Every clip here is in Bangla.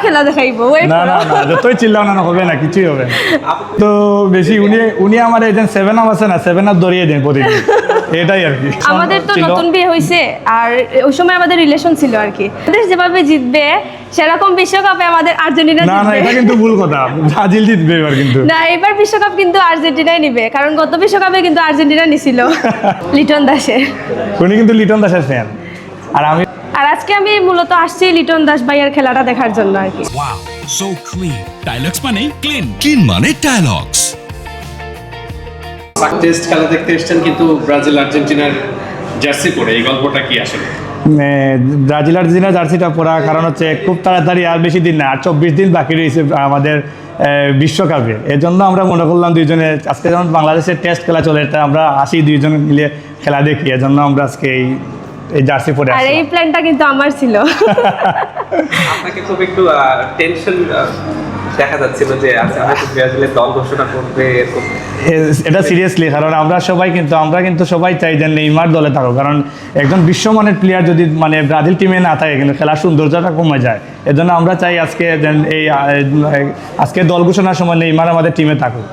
খেলা দেখাইবো না না না যতই চিল্লাও না হবে না, কিছুই হবে না। তো বেশি উনি আমার এই যে 7 আপ আছে না, 7 আপ ধরিয়ে দেন প্রতিদিন, এটাই আর কি। আমাদের তো নতুন বিয়ে হয়েছে, আর ওই সময় আমাদের রিলেশন ছিল আর কি। দেশ যেভাবে জিতবে সেরকম বিশ্বকাপে আমাদের আর্জেন্টিনা না না, জিতবে। এটা কিন্তু ভুল কথা, ব্রাজিল জিতবে এবার কিন্তু। না, এবার বিশ্বকাপ কিন্তু আর্জেন্টিনাই নিবে, কারণ গত বিশ্বকাপে কিন্তু আর্জেন্টিনা নিছিল লিটন দাসের। উনি কিন্তু লিটন দাসের ফ্যান, আর আজকে আমি মূলত আসছি লিটন দাস ভাইয়ের খেলাটা দেখার জন্য আর কি। Wow so clean. ডায়লগস মানে ক্লিন, ক্লিন মানে ডায়লগস। টেস্ট খেলা দেখতে এসেছেন কিন্তু ব্রাজিল আর্জেন্টিনার জার্সি পরে, এই গল্পটা কি আসলে? ব্রাজিল আর্জেন্টিনা জার্সিটা পরা কারণ হচ্ছে খুব তাড়াতাড়ি, আর বেশি দিন না, আর 24 দিন বাকি রয়েছে আমাদের বিশ্বকাপে। এর জন্য আমরা মনে করলাম দুইজনে আজকে যেমন বাংলাদেশের টেস্ট খেলা চলে, এটা আমরা আসি দুইজন মিলে খেলা দেখি, এর জন্য আমরা আজকে এই জার্সি পরে আর এই প্ল্যানটা কিন্তু আমার ছিল। আপনাকে খুব একটু টেনশন দেখা যাচ্ছিল যে আজকে ব্রাজিলের দল ঘোষণা করবে এরকম। এটা সিরিয়াসলি, কারণ আমরা কিন্তু সবাই চাই যে নেইমার দলে থাকুক, কারণ একজন বিশ্বমানের প্লেয়ার যদি মানে ব্রাজিল টিমে না থাকে কিন্তু খেলার সৌন্দর্যটা কমে যায়। এজন্য আমরা চাই আজকে দল ঘোষণার সময় নেইমার আমাদের টিমে থাকুক।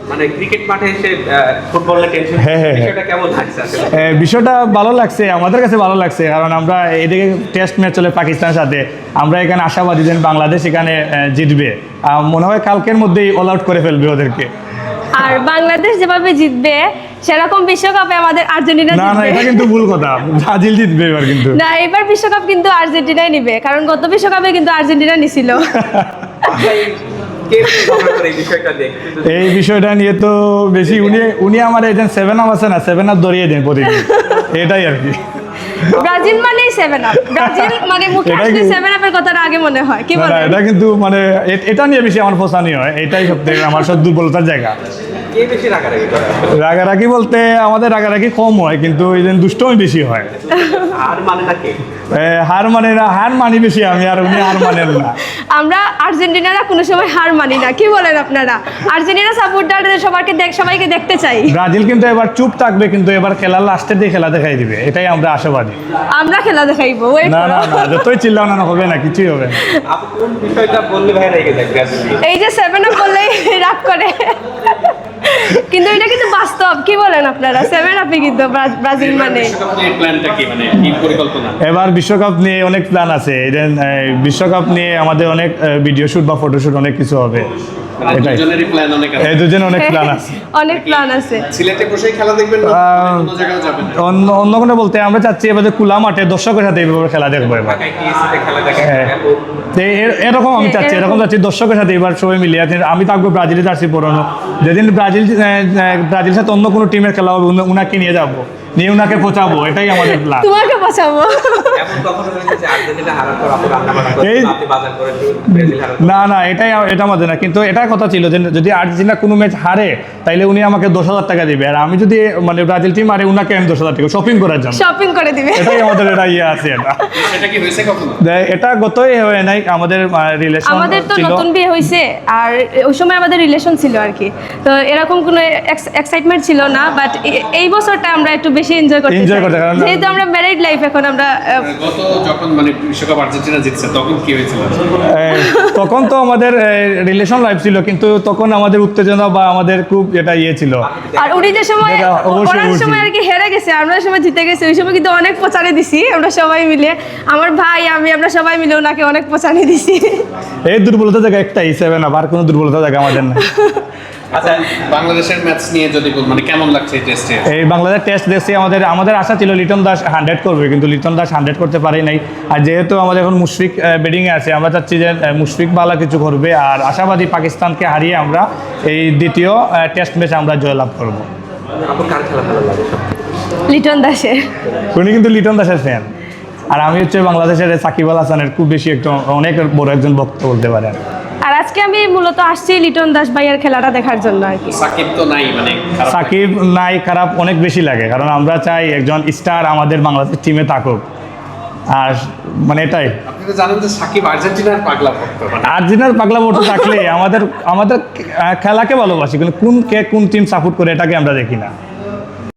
মানে ক্রিকেট মাঠে এসে ফুটবলের টেনশন, বিষয়টা কেমন লাগছে আসলে? বিষয়টা ভালো লাগছে, আমাদের কাছে ভালো লাগছে, কারণ আমরা এদিকে টেস্ট ম্যাচ চলে পাকিস্তানের সাথে, আমরা এখানে আশাবাদী যে বাংলাদেশ এখানে জিতবে, মনে হয় কালকের মধ্যেই অল আউট করে ফেলবে ওদেরকে। আর বাংলাদেশ যেভাবে জিতবে সেরকম বিশ্বকাপে আমাদের আর্জেন্টিনা না না, জিতবে। এটা কিন্তু ভুল কথা, ব্রাজিল জিতবে এবার কিন্তু। না, এবার বিশ্বকাপ কিন্তু আর্জেন্টিনাই নিবে, কারণ গত বিশ্বকাপে কিন্তু আর্জেন্টিনা নিছিল। এই বিষয়টা নিয়ে তো বেশি উনি আমার এই যে 7 আপ আছে না, 7 আপ ধরিয়ে দেন প্রতিদিন, এটাই আর কি। ব্রাজিল মানেই 7 আপ, ব্রাজিল মানে মুখে এটাই আসলে কি- 7 আপের কথাটা আগে মনে হয়, কি না না, বলেন? এটা কিন্তু মানে এটা নিয়ে বেশি আমার পছন্দ হয়, এটাই সবথেকে আমার সব দুর্বলতার জায়গা। কে বেশি রাগারাগি করে? রাগারাগি বলতে আমাদের রাগারাগি কম হয়, কিন্তু এই যে দুষ্টমি বেশি হয়। আর মানে না কে? হার মানে না, হার মানি বেশি আমি, আর উনি হার মানেন না। আমরা আর্জেন্টিনারা কোনো সময় হার মানি না, কি বলেন আপনারা? আর্জেন্টিনা সাপোর্টারদের সবাইকে দেখতে চাই। ব্রাজিল কিন্তু এবার চুপ থাকবে, কিন্তু এবার খেলার লাস্টের দিয়ে খেলা দেখাই দিবে, এটাই আমরা আশাবাদী। আমরা খেলা দেখাইবো, ওয়েট না না করো। না, যতই চিল্লাও না হবে না, কিছুই হবে না। আপনি কোন বিষয়টা বললে ভাই রেগে যায় ব্রাজিল? এই যে 7 আপ বললেই রাগ করে, কিন্তু এটা কিন্তু বাস্তব, কি বলেন আপনারা? 7 আপই কিন্তু ব্রাজিল মানে। বিশ্বকাপ নিয়ে প্ল্যানটা কি, মানে কি পরিকল্পনা? এবার বিশ্বকাপ নিয়ে অনেক প্ল্যান আছে, বিশ্বকাপ নিয়ে আমাদের অনেক ভিডিও শুট বা ফটোশুট অনেক কিছু হবে, মানে এটাই। দুজনেরই প্ল্যান অনেক আছে। এই দুজনে অনেক প্ল্যান আছে। অনেক প্ল্যান আছে। সিলেটে বসেই খেলা দেখবেন না অন্য জায়গায় যাবেন? অন্য কোনো বলতে আমরা চাচ্ছি এবার যে খোলা মাঠে দর্শকের সাথে এইভাবে খেলা দেখবো এবার। ঢাকায় কি সিলেটে খেলা দেখেন? হ্যাঁ। তো এরকম আমি চাচ্ছি, এরকম চাচ্ছি দর্শকের সাথে এবার সবাই মিলিয়ে। আমি থাকবো ব্রাজিলে জার্সি পরানো, যেদিন ব্রাজিলের সাথে অন্য কোনো টিমের খেলা হবে উনাকে নিয়ে যাবো, নিয়ে উনাকে পৌঁছাবো, এটাই আমাদের প্ল্যান। তোমাকে বাঁচাবো। এমন কখনো হয়েছে যে আর্জেন্টিনা হারার পর আপনি রান্না বান্না করেন, এই- আপনি বাজার করেন, ব্রাজিল হারার পর? না না, এটা আমাদের না, কিন্তু এটা কথা ছিল যে যদি আর্জেন্টিনা কোনো ম্যাচ হারে তাইলে উনি আমাকে 10,000 টাকা দিবে, আর আমি যদি মানে ব্রাজিল টিম হারে উনাকে আমি 10,000 টাকা শপিং করার জন্য, শপিং করে দিবে। এটাই আমাদের এটা ইয়ে আছে। সেটা কি হয়েছে কখনো? এটা গতই হয় নাই, আমাদের রিলেশন আমাদের তো ছিল। নতুন বিয়ে হয়েছে, আর ওই সময় আমাদের রিলেশন ছিল আর কি, তো এরকম কোনো এক্সাইটমেন্ট ছিল না, বাট এই বছরটা আমরা একটু বেশি এনজয় করতে Enjoy চাই। করতে, কারণ- যেহেতু আমরা ম্যারিড লাইফ এখন আমরা গত যখন মানে বিশ্বকাপ আর্জেন্টিনা জিতছে তখন কি হয়েছিল? তখন তো আমাদের রিলেশন লাইফ ছিল, কিন্তু তখন আমাদের উত্তেজনা বা আমাদের খুব এটা ইয়ে ছিল। আর উনি যে সময় যেটা অবশ্যই ওনার সময় আর কি হেরে গেছে, আমরা ওই সময় জিতে গেছি, ওই সময় কিন্তু অনেক পচানি দিছি আমরা সবাই মিলে, আমার ভাই আমরা সবাই মিলে ওনাকে অনেক পচানি দিছি। এই দুর্বলতা জায়গা একটাই 7 আপ, আর কোনো দুর্বলতা জায়গা আমাদের না। আচ্ছা, বাংলাদেশের ম্যাচ নিয়ে যদি বল, মানে কেমন লাগছে এই টেস্টে? এই বাংলাদেশ টেস্ট দেখছি, আমাদের আশা ছিল লিটন দাস 100 করবে, কিন্তু লিটন দাস 100 করতে পারে নাই। আর যেহেতু আমাদের এখন মুশফিক ব্যাটিংয়ে আছে, আমরা চাচ্ছি যে মুশফিক ভালো কিছু করবে, আর আশাবাদী পাকিস্তানকে হারিয়ে আমরা এই দ্বিতীয় টেস্ট ম্যাচে আমরা জয়লাভ করব। আপনার কার খেলা ভালো লাগে? লিটন দাসের। উনি কিন্তু লিটন দাসের ফ্যান, আর আমি হচ্ছে বাংলাদেশের সাকিব আল হাসানের খুব বেশি অনেক বড় একজন ভক্ত বলতে পারেন। আর আজকে আমি মূলত আসছি লিটন দাস ভাইয়ের খেলাটা দেখার জন্য আর কি। সাকিব তো নাই, মানে খারাপ সাকিব নাই খারাপ অনেক বেশি লাগে, কারণ আমরা চাই একজন স্টার আমাদের বাংলাদেশ টিমে থাকুক, আর মানে এটাই। আপনি তো জানেন যে সাকিব আর্জেন্টিনার পাগলা ভক্ত, মানে আর্জেন্টিনার পাগলা ভোট থাকলে আমাদের খেলাকে ভালোবাসি, কিন্তু কোন টিম সাপোর্ট করে এটাকে আমরা দেখি না।